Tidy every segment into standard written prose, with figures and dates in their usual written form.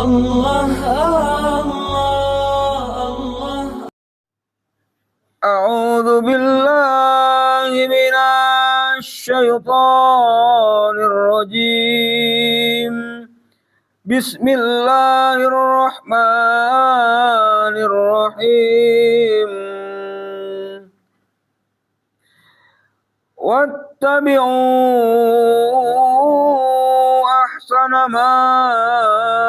Allah, Allah, Allah. A'udzu billahi minasy syaithanir rajim. Bismillahirrahmanirrahim. Wattabi'u ahsana ma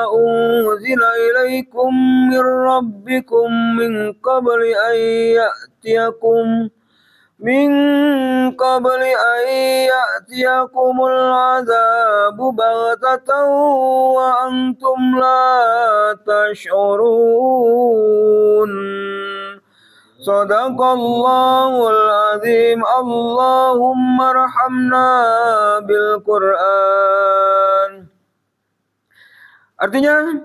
unzila ilaikum min rabbikum min qabli an ya'tiyakumul adzabu baghtatan wa antum la tash'urun. Sadaqallahul azim. Allahumma arhamna bil Qur'an. Artinya,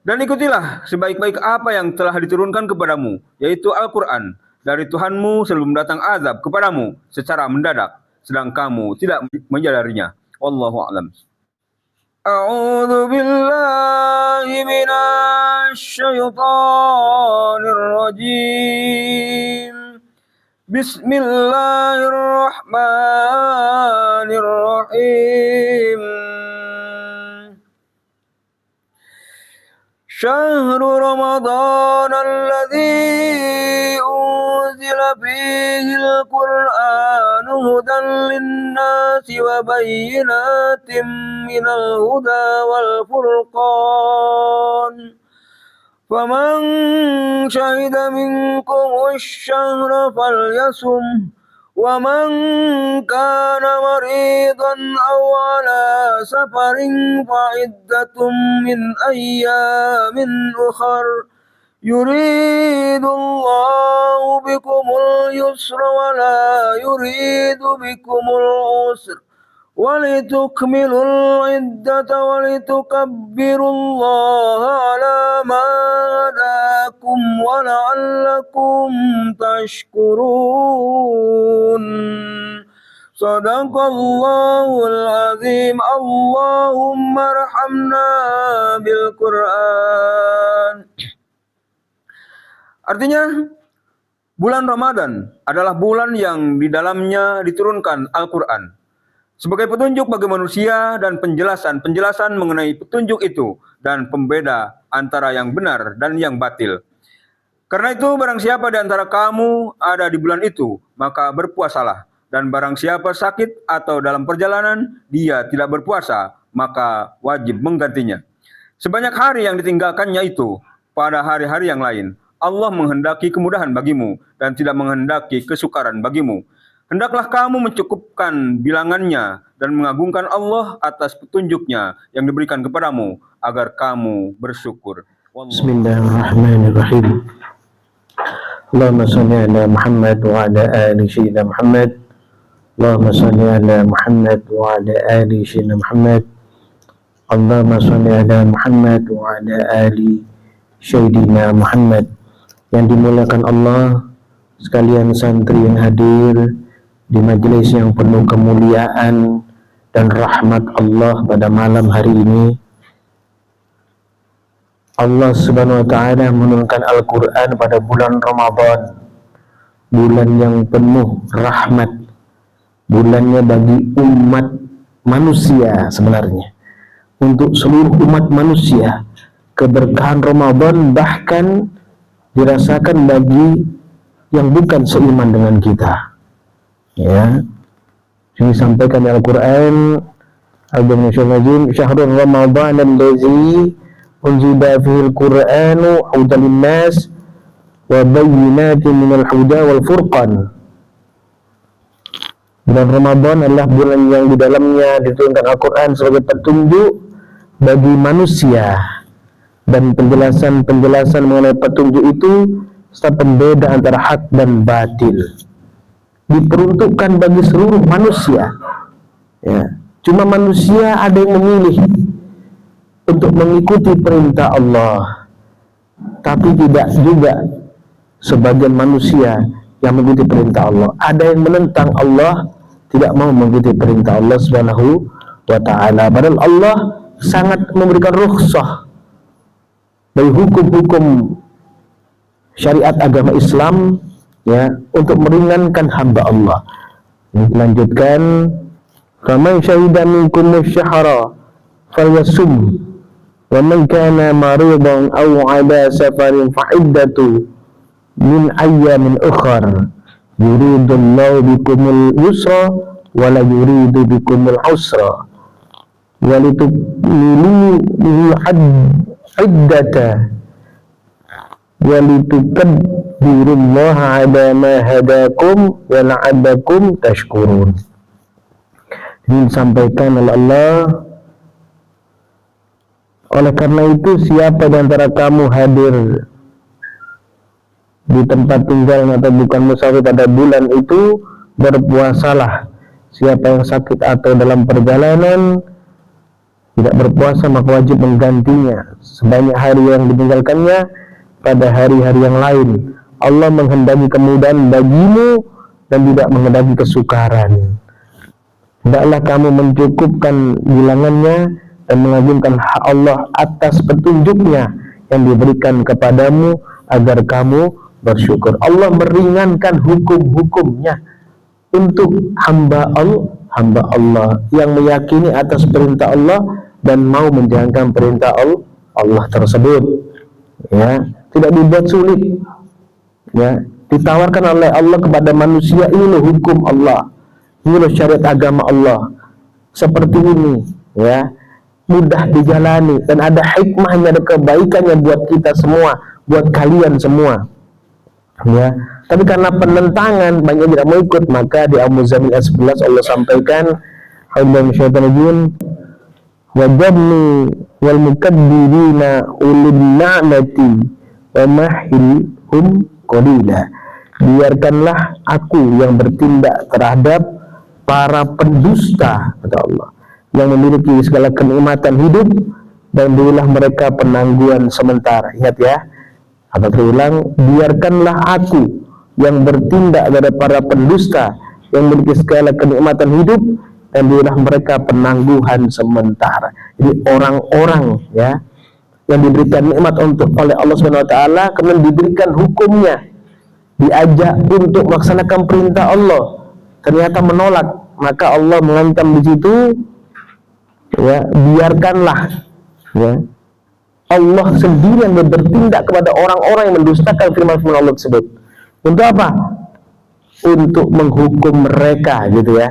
dan ikutilah sebaik-baik apa yang telah diturunkan kepadamu, yaitu Al-Quran, dari Tuhanmu sebelum datang azab kepadamu secara mendadak, sedang kamu tidak menyadarinya. Wallahu a'lam. A'udzu billahi minasy syaithanir rajim. Bismillahirrahmanirrahim. Syahrul Ramadan alladzi unzila fihi al-Qur'an hudan lin-nasi wa bayyinatin minal huda wal furqan. Faman syahida minkum asy-syahra falyasum. وَمَنْ كَانَ مَرِيضًا أَوْ عَلَى سَفَرٍ فَعِدَّةٌ مِنْ أَيَّامٍ أُخَرَ يُرِيدُ اللَّهُ بِكُمُ الْيُسْرَ وَلَا يُرِيدُ بِكُمُ الْعُسْرَ وَلِتُكْمِلُوا الْعِدَّةَ وَلِتُكَبِّرُوا اللَّهَ عَلَى مَا هَدَاكُمْ وَلَعَلَّكُمْ تَشْكُرُونَ. Sadaqallahul azim. Allahumma arhamna bil Qur'an. Artinya, bulan Ramadan adalah bulan yang di dalamnya diturunkan Al-Quran sebagai petunjuk bagi manusia dan penjelasan mengenai petunjuk itu dan pembeda antara yang benar dan yang batil. Karena itu barang siapa di antara kamu ada di bulan itu, maka berpuasalah. Dan barang siapa sakit atau dalam perjalanan, dia tidak berpuasa, maka wajib menggantinya. Sebanyak hari yang ditinggalkannya itu pada hari-hari yang lain, Allah menghendaki kemudahan bagimu dan tidak menghendaki kesukaran bagimu. Hendaklah kamu mencukupkan bilangannya dan mengagungkan Allah atas petunjuknya yang diberikan kepadamu agar kamu bersyukur. Bismillahirrahmanirrahim. Allahumma salli ala Muhammad wa ala ali sayyidina Muhammad. Allahumma salli ala Muhammad wa ala ali sayyidina Muhammad. Allahumma salli ala Muhammad wa ala ali sayyidina Muhammad. Yang dimuliakan Allah, sekalian santri yang hadir di majelis yang penuh kemuliaan dan rahmat Allah pada malam hari ini. Allah Subhanahu wa ta'ala menurunkan Al-Quran pada bulan Ramadan, bulan yang penuh rahmat, bulannya bagi umat manusia sebenarnya, untuk seluruh umat manusia. Keberkahan Ramadan bahkan dirasakan bagi yang bukan seiman dengan kita. Ya, ini disampaikan di Al-Quran, Syahrul Ramadan allazi unzila fihi al-Qur'anu hudan lin-nas wa bayyinatin minal huda wal furqan. Bulan Ramadan adalah bulan yang di dalamnya diturunkan Al-Quran sebagai petunjuk bagi manusia, dan penjelasan mengenai petunjuk itu serta pembeda antara hak dan batil diperuntukkan bagi seluruh manusia. Ya, cuma manusia ada yang memilih untuk mengikuti perintah Allah, tapi tidak juga sebagian manusia yang mengikuti perintah Allah. Ada yang menentang Allah, tidak mau mengikuti perintah Allah Subhanahu wa ta'ala. Padahal Allah sangat memberikan rukhsah dari hukum-hukum syariat agama Islam, ya, untuk meringankan hamba Allah. Ini dilanjutkan, faman syahida minkum asyhara falyasum wa man kana maridan aw ala safarin fa iddatu min ayyamin ukhra yuridullahu bikumul yusra wa la yuridu bikumul usra wa litukmilu iddata wa litukabbirullaha ala ma hadakum wa la'allakum tashkurun. Ini disampaikan oleh Allah, oleh karena itu siapa di antara kamu hadir di tempat tinggal atau bukan musafir pada bulan itu, berpuasalah. Siapa yang sakit atau dalam perjalanan tidak berpuasa, maka wajib menggantinya sebanyak hari yang ditinggalkannya pada hari-hari yang lain. Allah menghendaki kemudahan bagimu dan tidak menghendaki kesukaran. Hendaklah kamu mencukupkan bilangannya dan mengagungkan hak Allah atas petunjuknya yang diberikan kepadamu agar kamu bersyukur. Allah meringankan hukum-hukumnya untuk hamba Allah yang meyakini atas perintah Allah dan mau menjalankan perintah Allah tersebut. Ya, tidak dibuat sulit. Ya, ditawarkan oleh Allah kepada manusia, ini loh hukum Allah, ini loh syariat agama Allah, seperti ini, ya, mudah dijalani dan ada hikmahnya, ada kebaikannya buat kita semua, buat kalian semua. Ya, tapi karena penentangan banyak tidak mau ikut, maka di Al-Muzammil ayat 11 Allah sampaikan, wajabni wal mukabbirina ulil na'mati wa mahilhum qalila. Biarkanlah aku yang bertindak terhadap para pendusta, kata Allah, yang memiliki segala kenikmatan hidup, dan berilah mereka penangguhan sementara. Ingat ya, atau terulang, biarkanlah aku yang bertindak terhadap para pendusta yang memiliki segala kenikmatan hidup, dan berilah mereka penangguhan sementara. Jadi orang-orang, ya, yang diberikan nikmat oleh Allah Subhanahu wa taala, kemudian diberikan hukumnya, diajak untuk melaksanakan perintah Allah, ternyata menolak, maka Allah mengancam di situ, ya, biarkanlah, ya, Allah sendiri yang bertindak kepada orang-orang yang mendustakan firman-firman Allah tersebut. Untuk apa? Untuk menghukum mereka, gitu ya,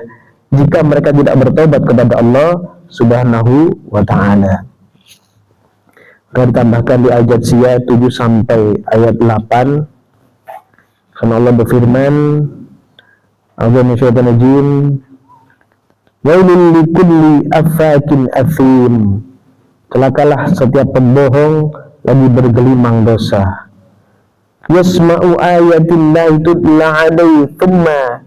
jika mereka tidak bertobat kepada Allah Subhanahu wa ta'ala. Maka ditambahkan di ayat Siyah 7 sampai ayat 8, karena Allah berfirman, A'udzubillahi wailul likulli affakin athim. Celakalah setiap pembohong lagi bergelimang dosa. Yasma'u ayatillahi tutla alaihi thumma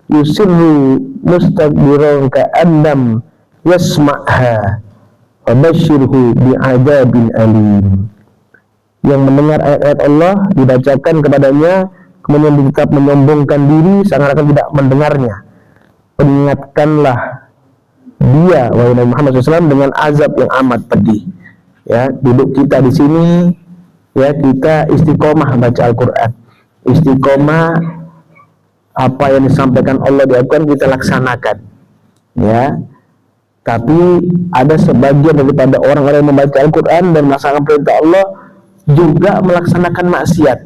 yusirru mustakbiran ka'annam yasma'ha fabashshirhu bi'adzabin alim. Yang mendengar ayat-ayat Allah dibacakan kepadanya, kemudian tetap menyombongkan diri seakan-akan tidak mendengarnya, peringatkanlah dia, wahai Nabi Muhammad SAW, dengan azab yang amat pedih. Ya, duduk kita di sini, ya, kita istiqomah baca Al-Quran, istiqomah apa yang disampaikan Allah di Al-Quran kita laksanakan, ya. Tapi ada sebagian daripada orang-orang yang membaca Al-Quran dan melaksanakan perintah Allah juga melaksanakan maksiat,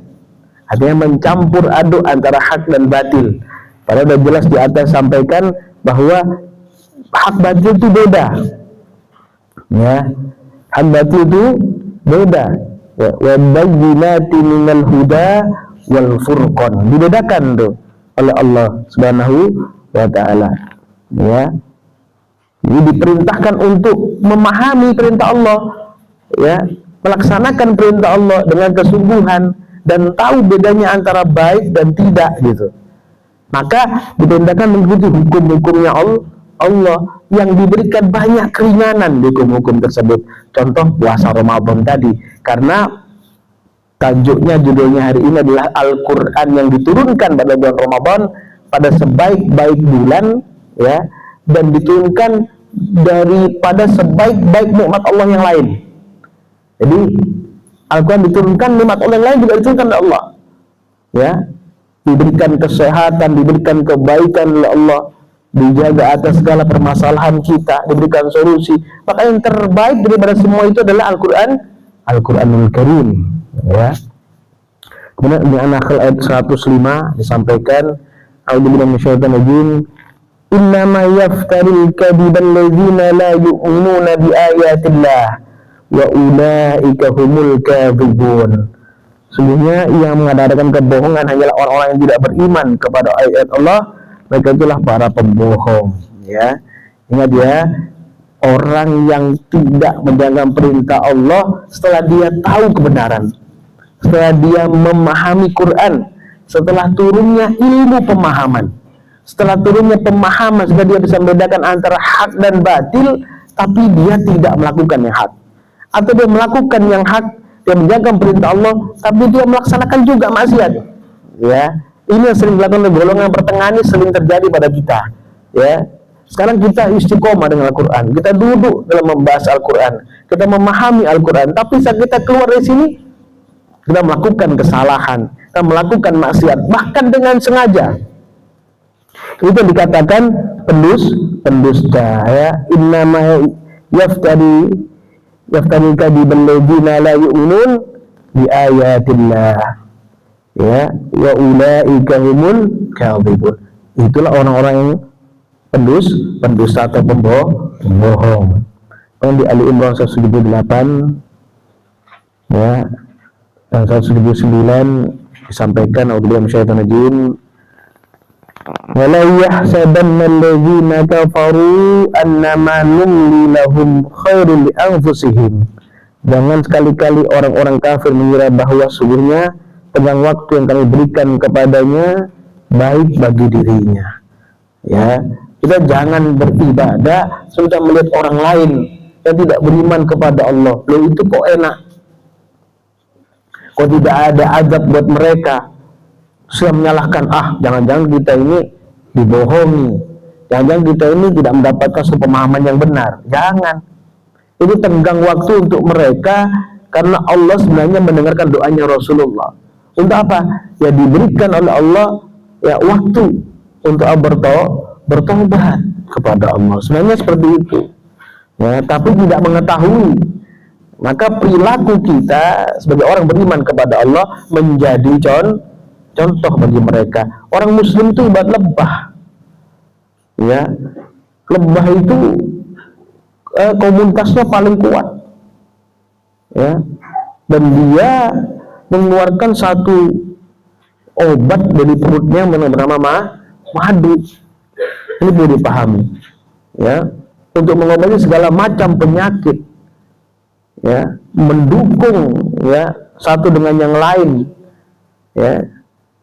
artinya mencampur aduk antara hak dan batil. Padahal sudah jelas di atas sampaikan bahwa hak batil itu beda, ya, hak batil itu beda, ya, wa bayyinati minal huda wal furqan, dibedakan tuh oleh Allah Subhanahu wa ta'ala, ya. Ini diperintahkan untuk memahami perintah Allah, ya, melaksanakan perintah Allah dengan kesungguhan dan tahu bedanya antara baik dan tidak, gitu. Maka diperintahkan mengikuti hukum-hukumnya Allah yang diberikan banyak keringanan di hukum-hukum tersebut. Contoh puasa Ramadan tadi, karena tajuknya, judulnya hari ini adalah Al-Quran yang diturunkan pada bulan Ramadan, pada sebaik-baik bulan, ya, dan diturunkan daripada sebaik-baik nikmat Allah yang lain. Jadi Al-Quran diturunkan, nikmat Allah yang lain juga diturunkan oleh Allah. Ya, diberikan kesehatan, diberikan kebaikan oleh Allah, dijaga atas segala permasalahan kita, diberikan solusi. Maka yang terbaik daripada semua itu adalah Al-Quran, Al-Quranul Karim. Ya. Kemudian di An-Nahl ayat 105 disampaikan, A'udzubillahi minasyaitonir rajim. Innama yaftaril kadhiba alladzina la yu'minuna bi ayatillah wa ulaika humul kadzibun. Sesungguhnya yang mengadakan kebohongan hanyalah orang-orang yang tidak beriman kepada ayat Allah, mereka itulah para pembohong. Ya, ingat ya, orang yang tidak menjalankan perintah Allah setelah dia tahu kebenaran, setelah dia memahami Quran, setelah turunnya ilmu pemahaman, setelah turunnya pemahaman sehingga dia bisa membedakan antara hak dan batil, tapi dia tidak melakukan yang hak, atau dia melakukan yang hak, dia menjalankan perintah Allah, tapi dia melaksanakan juga maksiat. Ya, ini yang sering dilakukan oleh golongan pertengahan, ini sering terjadi pada kita. Ya, sekarang kita istiqomah dengan Al-Quran, kita duduk dalam membahas Al-Quran, kita memahami Al-Quran, tapi saat kita keluar dari sini, kita melakukan kesalahan, kita melakukan maksiat, bahkan dengan sengaja. Itu dikatakan pendusta. Ya, innama yaftari kadhibal ladzina la yu'minun bi ayatillah. Ya, wa ulaika humul kadzibun. Itulah orang-orang yang pendusta atau pembohong. Di Ali Imran 178 ya, dan 179 disampaikan, a'udzubillahi minasyaitonir rajim. Wala yahsabanna alladzina kafaru annama numli lahum khairul li anfusihim. Jangan sekali-kali orang-orang kafir mengira bahwa sesungguhnya tenggang waktu yang kami berikan kepadanya baik bagi dirinya. Ya, kita jangan beribadah sudah melihat orang lain yang tidak beriman kepada Allah. Loh, itu kok enak? Kok tidak ada azab buat mereka? Sudah menyalahkan, jangan-jangan kita ini dibohongi, jangan-jangan kita ini tidak mendapatkan suatu pemahaman yang benar. Jangan. Itu tenggang waktu untuk mereka, karena Allah sebenarnya mendengarkan doanya Rasulullah. Untuk apa? Ya, diberikan oleh Allah ya waktu untuk bertobat kepada Allah. Sebenarnya seperti itu. Ya, tapi tidak mengetahui. Maka perilaku kita sebagai orang beriman kepada Allah menjadi contoh bagi mereka. Orang Muslim itu ibarat lebah. Ya, lebah itu komunitasnya paling kuat. Ya, dan dia mengeluarkan satu obat dari perutnya yang bernama madu. Ini perlu dipahami. Ya, untuk mengobati segala macam penyakit. Ya, mendukung ya satu dengan yang lain. Ya,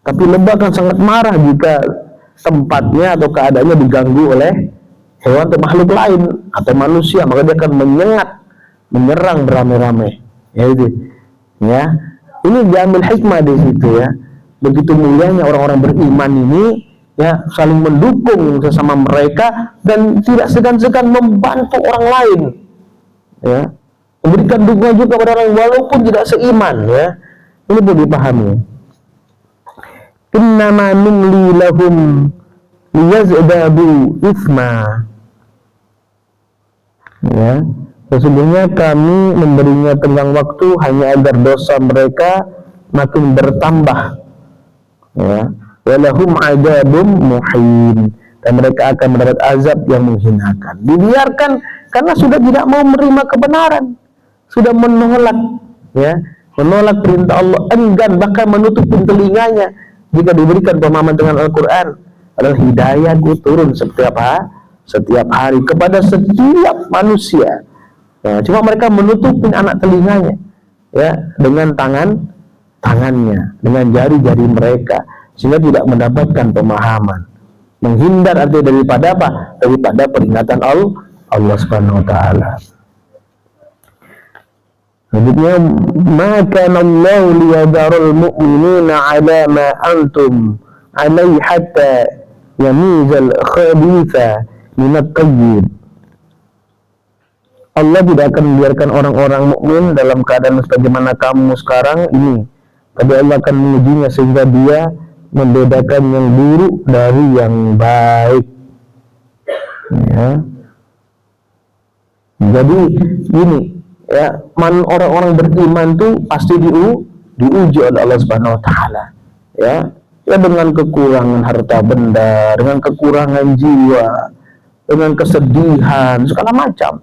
tapi lebah akan sangat marah jika tempatnya atau keadaannya diganggu oleh hewan atau makhluk lain atau manusia, maka dia akan menyerang beramai-ramai. Ya, itu. Ya, ini diambil hikmah di situ ya. Begitu mulianya orang-orang beriman ini ya, saling mendukung sesama mereka dan tidak segan-segan membantu orang lain. Ya, memberikan dukungan juga pada orang walaupun tidak seiman. Ya, ini perlu dipahami. Innama numli lahum liyazdadu itsma. Ya, sesungguhnya kami memberinya tenggang waktu hanya agar dosa mereka makin bertambah. Ya, walahum adzabun muhin, dan mereka akan mendapat azab yang menghinakan. Dibiarkan karena sudah tidak mau menerima kebenaran, sudah menolak, ya, menolak perintah Allah, enggan bahkan menutup telinganya jika diberikan pemahaman dengan Al-Quran. Adalah hidayah itu turun setiap hari kepada setiap manusia. Ya, cuma mereka menutupin anak telinganya, ya, dengan tangannya, dengan jari-jari mereka, sehingga tidak mendapatkan pemahaman. Menghindar artinya daripada apa? Daripada peringatan Allah Subhanahu wa taala. Selanjutnya, maka Allah liyadharul mu'minina 'ala ma antum 'alaihi hatta yamizal khabitha min at-tayyib. Allah tidak akan membiarkan orang-orang mukmin dalam keadaan sebagaimana kamu sekarang ini, tapi Allah akan mengujinya sehingga dia membedakan yang buruk dari yang baik. Ya. Jadi ini ya, orang-orang beriman tuh pasti diuji oleh Allah Subhanahu wa taala. Ya, dengan kekurangan harta benda, dengan kekurangan jiwa, dengan kesedihan, segala macam.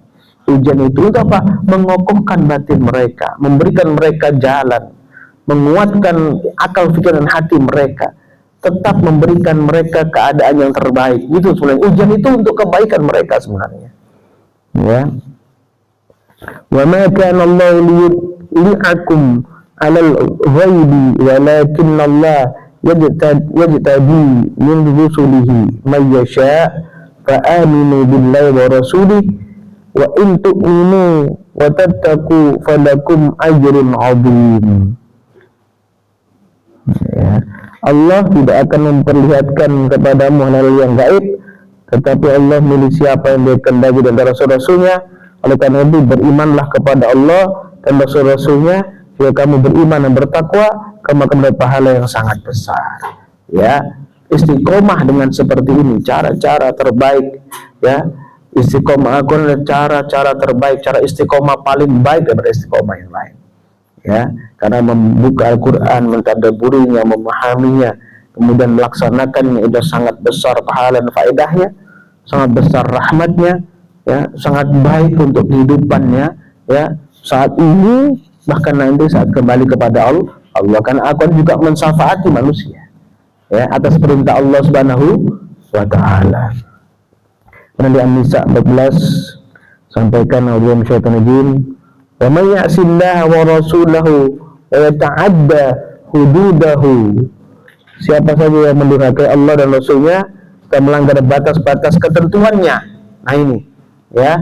Ujian itu untuk apa? Mengokohkan batin mereka, memberikan mereka jalan, menguatkan akal pikiran hati mereka, tetap memberikan mereka keadaan yang terbaik. Gitu sebenarnya. Ujian itu untuk kebaikan mereka sebenarnya. Ya. Wa ma kana Allah li'akum 'alal ghaibi walakinna Allah yajtabi min rusulihi may yasha fa aminu billahi wa rasulihi wa in tu'minu wa tattaqu falakum ajrun 'adzim. Ya. Allah tidak akan memperlihatkan kepadamu hal yang gaib, tetapi Allah milih siapa yang dia kehendaki dan rasul-rasulnya. Oleh karena itu berimanlah kepada Allah dan rasul-rasulnya. Jika kamu beriman dan bertakwa, kamu akan mendapat pahala yang sangat besar. Ya, istiqomah dengan seperti ini, cara-cara terbaik. Ya, istiqomah aku adalah cara-cara terbaik, cara istiqomah paling baik daripada istiqomah yang lain. Ya, karena membuka Al-Quran, mentadabburinya, memahaminya, kemudian melaksanakannya, itu sangat besar pahala dan faedahnya, sangat besar rahmatnya, ya, sangat baik untuk kehidupannya, ya, saat ini bahkan nanti saat kembali kepada Allah, karena akan juga mensyafaati manusia, ya, atas perintah Allah Subhanahu wa taala. Di An-Nisa 14 sampaikan auzubillahi minasyaitonir rajim. Wa may ya'sillaha wa rasulahu wa yata'adda hududahu. Siapa saja yang mendurhakai Allah dan Rasulnya dan melanggar batas-batas ketentuannya. Nah ini, ya,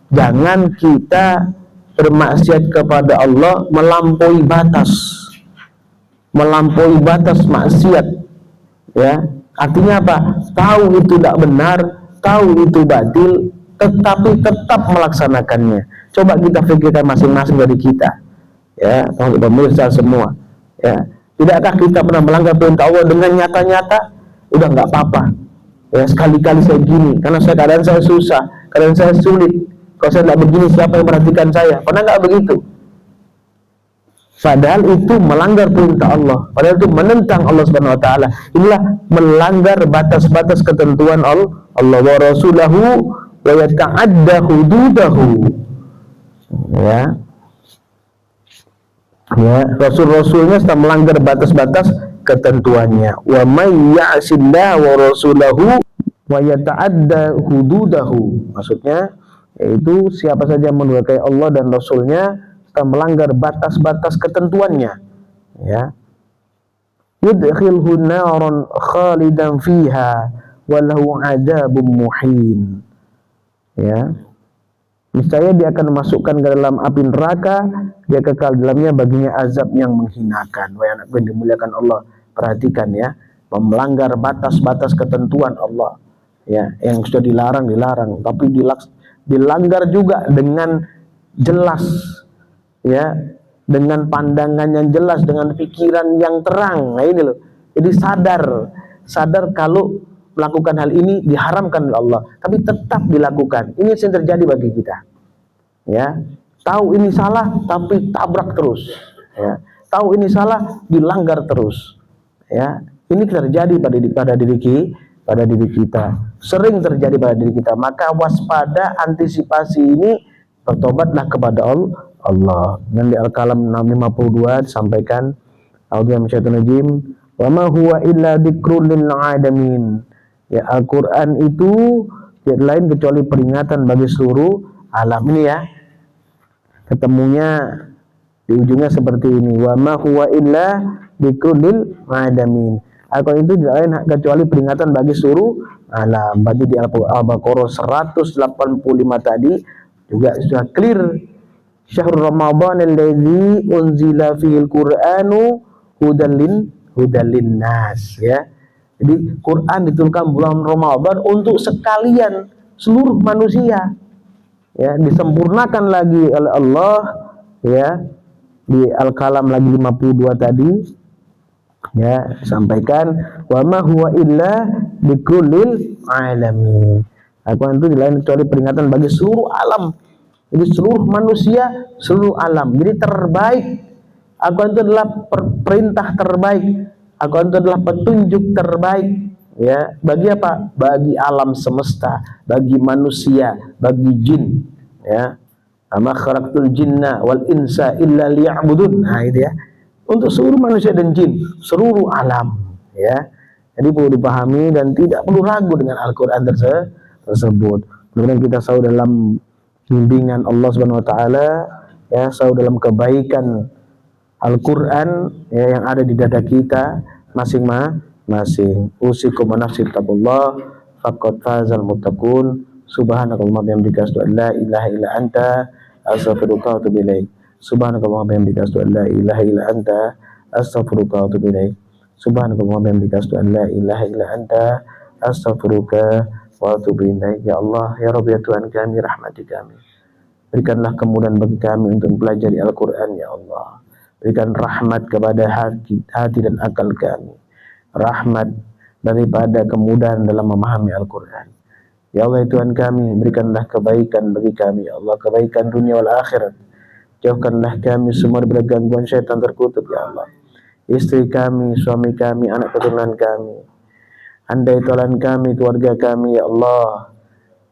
jangan kita bermaksiat kepada Allah melampaui batas maksiat. Ya, artinya apa? Tahu itu tidak benar, tahu itu batil, tetapi tetap melaksanakannya. Coba kita pikirkan masing-masing dari kita, ya, untuk pemirsa semua, ya, tidakkah kita pernah melanggar perintah Allah dengan nyata-nyata? Udah nggak apa-apa, ya, sekali-kali saya gini, karena keadaan saya susah, keadaan saya sulit. Kalau saya nggak begini, siapa yang perhatikan saya? Pernah nggak begitu? Padahal itu melanggar perintah Allah, padahal itu menentang Allah Subhanahu wa taala. Inilah melanggar batas-batas ketentuan Allah wa rasulahu wa yata'adda hududahu. Ya, rasul-rasulnya sedang melanggar batas-batas ketentuannya. Wa may ya'sillaha wa rasulahu wa yata'adda hududahu. Maksudnya yaitu siapa saja yang mendurhakai Allah dan Rasulnya sedang melanggar batas-batas ketentuannya, ya, yudkhilhu naran khalidan fiha wa lahu 'adzabun muhin. Ya, niscaya dia akan memasukkan ke dalam api neraka, dia kekal dalamnya, baginya azab yang menghinakan. Wahai anak yang dimuliakan Allah, perhatikan ya, melanggar batas-batas ketentuan Allah, ya, yang sudah dilarang, tapi dilanggar juga dengan jelas, ya, dengan pandangan yang jelas, dengan pikiran yang terang. Nah ini loh, jadi sadar kalau melakukan hal ini diharamkan oleh Allah, tapi tetap dilakukan. Ini yang terjadi bagi kita, ya, tahu ini salah tapi tabrak terus, ya, tahu ini salah dilanggar terus, ya, ini terjadi pada diri kita, sering terjadi pada diri kita. Maka waspada, antisipasi ini, bertobatlah kepada Allah. Dan di Al-Qalam 652 disampaikan, auzubillahi minasyaitonir rajim, wa ma huwa illa dzikrun lil alamin. Ya, Al-Quran itu tidak lain kecuali peringatan bagi seluruh alam. Ini ya, ketemunya di ujungnya seperti ini, wa ma huwa illa dzikrun lil alamin. Al-Quran itu tidak lain kecuali peringatan bagi seluruh alam. Bagi di Al-Baqarah 185 tadi juga sudah clear. Syahrul Ramadan allazi unzila fihil Qur'anu hudan linnas, ya. Jadi Quran diturunkan bulan Ramadan untuk sekalian seluruh manusia, ya, disempurnakan lagi oleh Allah, ya, di Al-Qalam lagi 52 tadi, ya, sampaikan wa ma huwa illa likulil alamin. Al-Quran itu lain kecuali peringatan bagi seluruh alam. Jadi seluruh manusia, seluruh alam. Jadi terbaik. Al-Quran itu adalah perintah terbaik. Al-Quran itu adalah petunjuk terbaik. Ya, bagi apa? Bagi alam semesta, bagi manusia, bagi jin. Ya, ama khalaqtul jinna wal insa illa liya'budun. Nah, itu ya. Untuk seluruh manusia dan jin, seluruh alam. Ya, jadi perlu dipahami dan tidak perlu ragu dengan Al-Quran tersebut. Kemudian kita selalu dalam bimbingan Allah Subhanahu wa taala, ya, selalu dalam kebaikan Al-Quran, ya, yang ada di dada kita masing-masing. Usikum wa nafsi taqullah faqad fazal muttaqun. Subhanakallahumma bihamdika asyhadu an la ilaha illa anta astaghfiruka wa atubu ilaik. Subhanakallahumma bihamdika asyhadu an la ilaha illa anta astaghfiruka wa atubu ilaik. Subhanakallahumma bihamdika asyhadu an la ilaha illa anta astaghfiruka wa atubu ilaik. Ya Allah, ya Rabbi, ya Tuhan kami, rahmati kami. Berikanlah kemudahan bagi kami untuk mempelajari Al-Quran, ya Allah. Berikan rahmat kepada hati dan akal kami. Rahmat daripada kemudahan dalam memahami Al-Quran. Ya Allah, ya Tuhan kami, berikanlah kebaikan bagi kami, ya Allah. Kebaikan dunia wal akhirat. Jauhkanlah kami semua dari gangguan syaitan terkutuk, ya Allah. Istri kami, suami kami, anak keturunan kami, andai tolan kami, keluarga kami, ya Allah.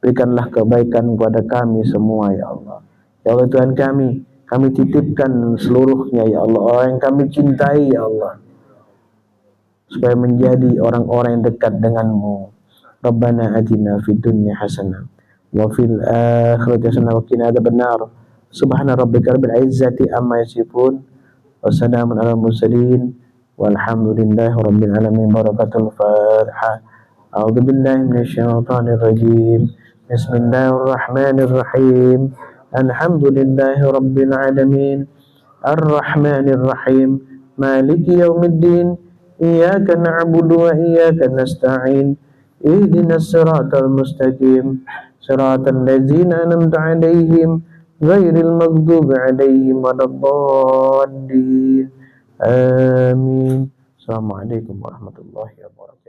Berikanlah kebaikan kepada kami semua, ya Allah. Ya Allah, Tuhan kami titipkan seluruhnya, ya Allah, orang yang kami cintai, ya Allah, supaya menjadi orang-orang yang dekat denganmu. Rabbana atina fid dunya hasanah wa fil akhirati hasanah wa qina adzabannar. Subhana rabbika rabbil izzati amma yasifun wa salamun alal mursalin walhamdulillahi rabbil alamin. Barakatul Fatihah. A'udzu billahi minasyaitonir rajim. Bismillahirrahmanirrahim. Alhamdulillahi rabbil alamin. Arrahmanir rahim. Maliki yaumiddin. Iyyaka na'budu wa iyyaka nasta'in. Ihdinas siratal mustaqim. Siratal ladzina an'amta 'alaihim ghairil maghdubi 'alaihim waladdallin. Amin. Assalamualaikum warahmatullahi wabarakatuh.